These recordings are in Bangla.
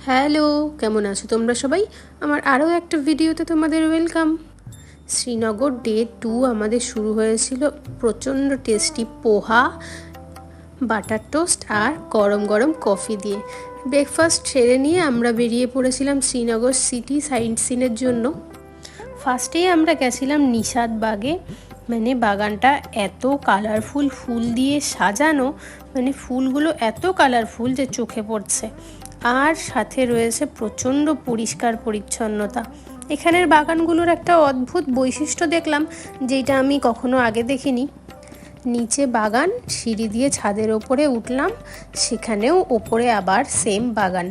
হ্যালো, কেমন আছো তোমরা সবাই? আমার আরও একটা ভিডিওতে তোমাদের ওয়েলকাম। শ্রীনগর ডে 2 আমাদের শুরু হয়েছিল প্রচণ্ড টেস্টি পোহা, বাটার টোস্ট আর গরম গরম কফি দিয়ে। ব্রেকফাস্ট সেরে নিয়ে আমরা বেরিয়ে পড়েছিলাম শ্রীনগর সিটি সাইট সিনের জন্য। ফার্স্টেই আমরা গেছিলাম নিশাদ বাগে। মানে বাগানটা এত কালারফুল ফুল দিয়ে সাজানো, মানে ফুলগুলো এত কালারফুল যে চোখে পড়ছে। আর সাথে রয়েছে প্রচণ্ড পরিষ্কার পরিচ্ছন্নতা। এখানের বাগানগুলোর একটা অদ্ভুত বৈশিষ্ট্য দেখলাম, যেটা আমি কখনো আগে দেখিনি। নিচে বাগান, সিঁড়ি দিয়ে ছাদের ওপরে উঠলাম, সেখানেও ওপরে আবার সেম বাগান।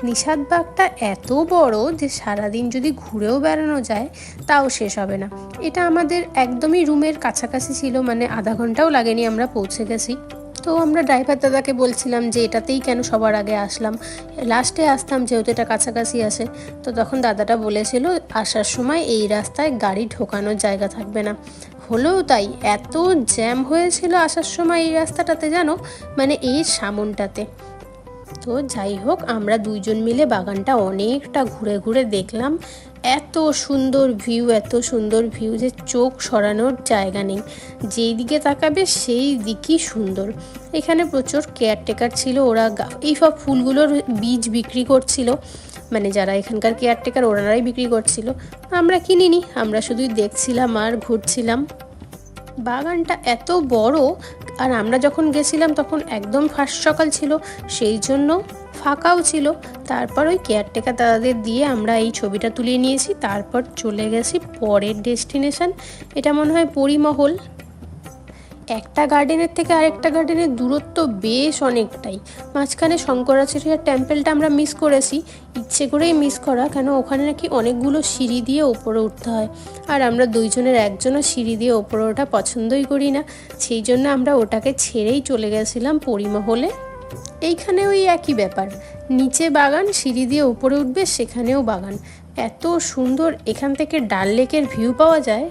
নিশাদ বাগটা এত বড় যে সারাদিন যদি ঘুরেও বেড়ানো যায় তাও শেষ হবে না। এটা আমাদের একদমই রুমের কাছাকাছি ছিল, মানে আধা ঘন্টাও লাগেনি, আমরা পৌঁছে গেছি। তো আমরা ড্রাইভার দাদাকে বলছিলাম যে এটাতেই কেন সবার আগে আসলাম, লাস্টে আসতাম যেহেতু এটা কাছাকাছি আসে। তো তখন দাদাটা বলেছিল আসার সময় এই রাস্তায় গাড়ি ঢোকানোর জায়গা থাকবে না। হলেও তাই, এত জ্যাম হয়েছিল আসার সময় এই রাস্তাটাতে, জানো, মানে এই সামনটাতে। তো যাই হোক, আমরা দুইজন মিলে বাগানটা অনেকটা ঘুরে ঘুরে দেখলাম। এত সুন্দর ভিউ, এত সুন্দর ভিউ যে চোখ সরানোর জায়গা নেই। যেই দিকে তাকাবে সেই দিকই সুন্দর। এখানে প্রচুর কেয়ারটেকার ছিল, ওরা এই সব ফুলগুলোর বীজ বিক্রি করছিল। মানে যারা এখানকার কেয়ারটেকার ওনারাই বিক্রি করছিল। আমরা কিনিনি, আমরা শুধুই দেখছিলাম আর ঘুরছিলাম। বাগানটা এত বড়, আর আমরা যখন গেছিলাম তখন একদম ফার্স্ট সকাল ছিল, সেই জন্য ফাঁকাও ছিল। তারপর ওই কেয়ারটেকার দাদাদের দিয়ে আমরা এই ছবিটা তুলে নিয়েছি। তারপর চলে গেছি পরের ডেস্টিনেশন, এটা মনে হয় পরিমহল। একটা গার্ডেনের থেকে আরেকটা গার্ডেনের দূরত্ব বেশ অনেকটাই। মাঝখানে শঙ্করাচার্য টেম্পলটা আমরা মিস করেছি, ইচ্ছে করেই মিস করা, কেন ওখানে নাকি অনেকগুলো সিঁড়ি দিয়ে ওপরে উঠতে হয়। আর আমরা দুইজনের একজনও সিঁড়ি দিয়ে ওপরে ওঠা পছন্দই করি না, সেই জন্য আমরা ওটাকে ছেড়েই চলে গেছিলাম পরিমহলে। এইখানে ওই একই ব্যাপার, নিচে বাগান, সিঁড়ি দিয়ে ওপরে উঠবে সেখানেও বাগান। এত সুন্দর এখান থেকে ডাল লেকের ভিউ পাওয়া যায়।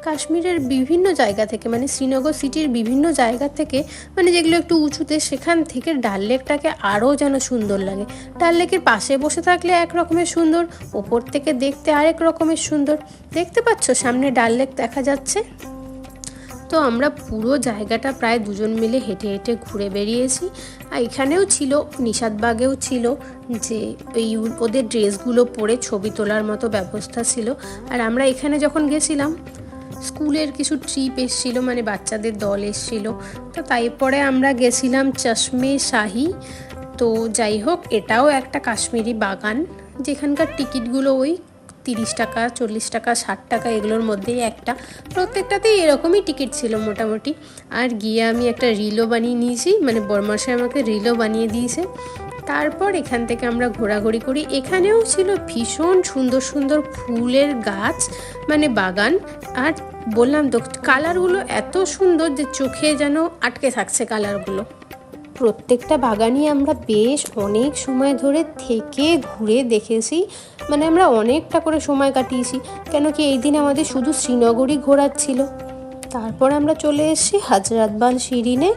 কাশ্মীরের বিভিন্ন জায়গা থেকে, মানে শ্রীনগর সিটির বিভিন্ন জায়গা থেকে, মানে যেগুলো একটু উঁচুতে, সেখান থেকে ডাল লেকটাকে আরও যেন সুন্দর লাগে। ডাল লেকের পাশে বসে থাকলে এক রকমের সুন্দর, ওপর থেকে দেখতে আরেক রকমের সুন্দর। দেখতে পাচ্ছ সামনে ডাল লেক দেখা যাচ্ছে। তো আমরা পুরো জায়গাটা প্রায় দুজন মিলে হেঁটে হেঁটে ঘুরে বেরিয়েছি। আর এখানেও ছিল, নিশাদবাগেও ছিল, যে এই ওদের ড্রেসগুলো পরে ছবি তোলার মতো ব্যবস্থা ছিল। আর আমরা এখানে যখন গেছিলাম, স্কুলের কিছু ট্রিপ এসেছিলো, মানে বাচ্চাদের দল এসেছিলো। তো তাই পরে আমরা গেছিলাম চশমে শাহি। তো যাই হোক, এটাও একটা কাশ্মীরি বাগান, যেখানকার টিকিটগুলো ওই 30 টাকা, 40 টাকা, 60 টাকা এগুলোর মধ্যেই একটা। প্রত্যেকটাতেই এরকমই টিকিট ছিল মোটামুটি। আর গিয়ে আমি একটা রিলও বানিয়ে নিয়েছি, মানে বরমাসে আমাকে রিলও বানিয়ে দিয়েছে। তারপর এখান থেকে আমরা ঘোরাঘুরি করি। এখানেও ছিল ভীষণ সুন্দর সুন্দর ফুলের গাছ, মানে বাগান। আর বললাম তো, কালারগুলো এত সুন্দর যে চোখে যেন আটকে থাকছে কালারগুলো। প্রত্যেকটা বাগানই আমরা বেশ অনেক সময় ধরে থেকে ঘুরে দেখেছি, মানে আমরা অনেকটা করে সময় কাটিয়েছি, কেন কি এই দিন আমাদের শুধু শ্রীনগরই ঘোরার ছিল। তারপর আমরা চলে এসেছি হজরতবাল শিরিনে।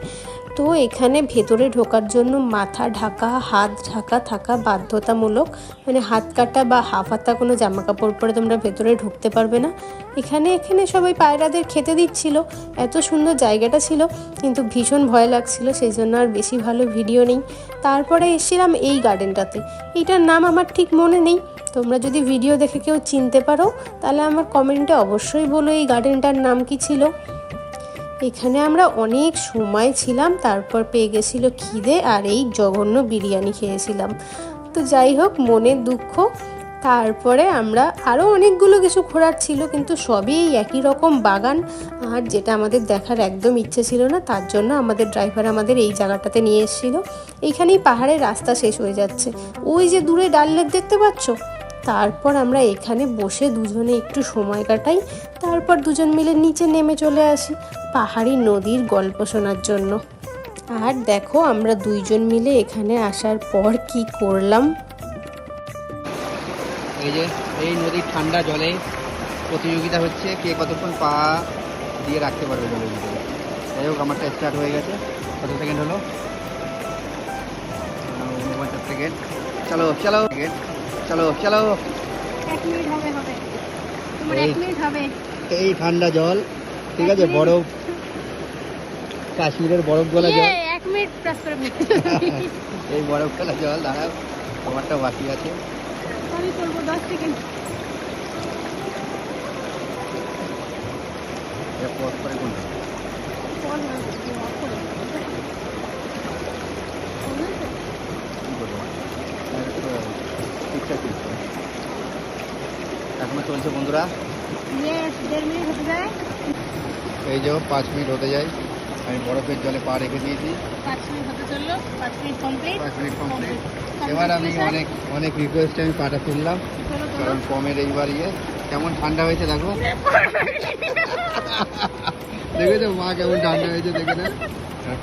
তো এখানে ভেতরে ঢোকার জন্য মাথা ঢাকা, হাত ঢাকা থাকা বাধ্যতামূলক, মানে হাত কাটা বা হাফ হাতা কোনো জামা কাপড় পরে তোমরা ভেতরে ঢুকতে পারবে না। এখানে সবাই পায়রাদের খেতে দিচ্ছিল, এত সুন্দর জায়গাটা ছিল, কিন্তু ভীষণ ভয় লাগছিল, সেই জন্য আর বেশি ভালো ভিডিও নেই। তারপরে এসেছিলাম এই গার্ডেনটাতে, এইটার নাম আমার ঠিক মনে নেই। তোমরা যদি ভিডিও দেখে কেউ চিনতে পারো তাহলে আমার কমেন্টে অবশ্যই বলো এই গার্ডেনটার নাম কি ছিল। এখানে আমরা অনেক সময় ছিলাম, তারপর পেয়ে গেছিল খিদে, আর এই জঘন্য বিরিয়ানি খেয়েছিলাম। তো যাই হোক, মনের দুঃখ। তারপরে আমরা আরও অনেকগুলো কিছু ঘোরার ছিল, কিন্তু সবই এই একই রকম বাগান, আর যেটা আমাদের দেখার একদম ইচ্ছে ছিল না, তার জন্য আমাদের ড্রাইভার আমাদের এই জায়গাটাতে নিয়ে এসেছিলো। এইখানেই পাহাড়ের রাস্তা শেষ হয়ে যাচ্ছে, ওই যে দূরে ডাল লেক দেখতে পাচ্ছ। তারপর আমরা এখানে বসে দুজনে একটু সময় কাটাই, তারপর দুজন মিলে নিচে নেমে চলে আসি পাহাড়ি নদীর গল্প শোনার জন্য। আর দেখো আমরা দুইজন মিলে এখানে আসার পর কি করলাম। এই যে এই নদীর ঠান্ডা জলে প্রতিযোগিতা হচ্ছে, কে কতক্ষণ পা দিয়ে রাখতে পারবে জলের ভিতরে। যাই হোক, আমারটা স্টার্ট হয়ে গেছে। কত সেকেন্ড হলো? 49 সেকেন্ড। চলো চলো চলো চলো। 1 মিনিট হবে তোমার 1 মিনিট হবে। এই ঠান্ডা জল, ঠিক আছে, বরফ, কাশ্মীরের বরফ গলা জল। 1 মিনিট প্রেস করে এই বরফ গলা জল, দাঁড়াও তোমারটা বাকি আছে। আমি করবো 10 সেকেন্ড। পজ করে কোনটা? এখনো চলছে বন্ধুরা। এই যে 5 মিনিট হতে যায়, আমি বরফের জলে পা রেখে দিয়েছি। 5 মিনিট হতে চললো, 5 মিনিট কমপ্লিট। 5 minute complete. এবার আমি অনেক রিকোয়েস্টে আমি পাটা তুললাম, কারণ কমের এইবার কেমন ঠান্ডা হয়েছে দেখো। দেখেছো মা কেমন ঠান্ডা হয়েছে, দেখে না?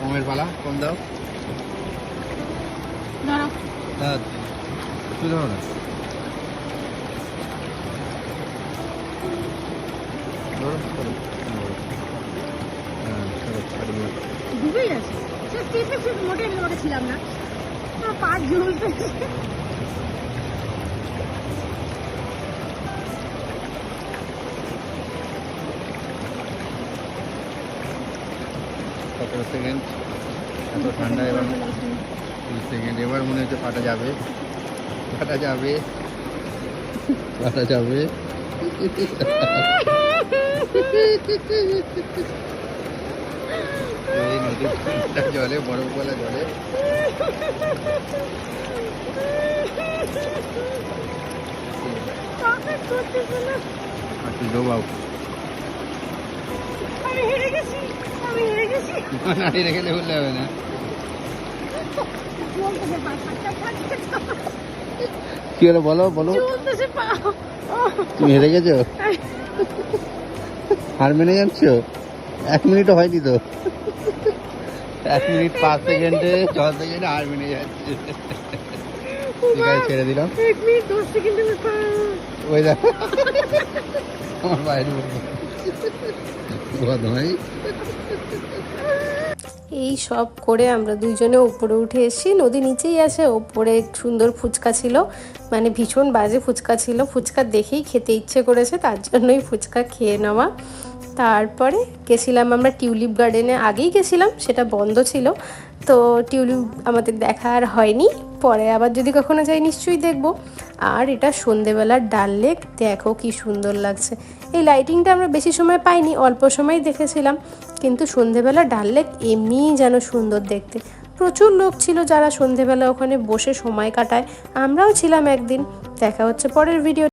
কমের পালা, কম দাও। হ্যাঁ তুই ধরো না, ধরো ধরো। হ্যাঁ চলো ছাড়িয়ে। ডুবেই আছে, মোটে ছিলাম না, পা ঝুলতে। 17 সেকেন্ড, এত ঠান্ডা। এবার 20 সেকেন্ড, এবার মনে হচ্ছে পাটা যাবে, পাটা যাবে, পাটা যাবে। এই নদীর ঠান্ডা জলে, বরফ গলা জলে তুই ডোবাও। হারিয়ে রেখে বললে হবে না। কি হলো বলো বলো, তুমি হেরে গেছো, হার মেনে যাচ্ছ। 1 মিনিটও হয়নি তো, 1 মিনিট 5 সেকেন্ডে 6 সেকেন্ডে হার মেনে যাচ্ছে। ঠিক আছে ছেড়ে দিলাম। 1 মিনিট 10 সেকেন্ডে ওই দেখো আমার বাইরে ভাই। এই সব করে আমরা দুইজনে উপরে উঠে এসেছি। নদী নিচেই আছে, ওপরে সুন্দর ফুচকা ছিল, মানে ভীষণ বাজে ফুচকা ছিল। ফুচকা দেখেই খেতে ইচ্ছে করেছে, তার জন্যই ফুচকা খেয়ে নেওয়া। তারপরে গেছিলাম আমরা টিউলিপ গার্ডেনে, আগেই গেছিলাম, সেটা বন্ধ ছিল, তো টিউলিপ আমাদের দেখা আর হয়নি। পরে আবার যদি কখনো যাই নিশ্চয়ই দেখব। আর এটা সন্ধেবেলার ডাল লেক, দেখো কি সুন্দর লাগছে। এই লাইটিংটা আমরা বেশি সময় পাইনি, অল্প সময় দেখেছিলাম, কিন্তু সন্ধেবেলা ডাল লেক এমনিই যেন সুন্দর দেখতে। প্রচুর লোক ছিল যারা সন্ধেবেলা ওখানে বসে সময় কাটায়, আমরাও ছিলাম একদিন। দেখা হচ্ছে পরের ভিডিও।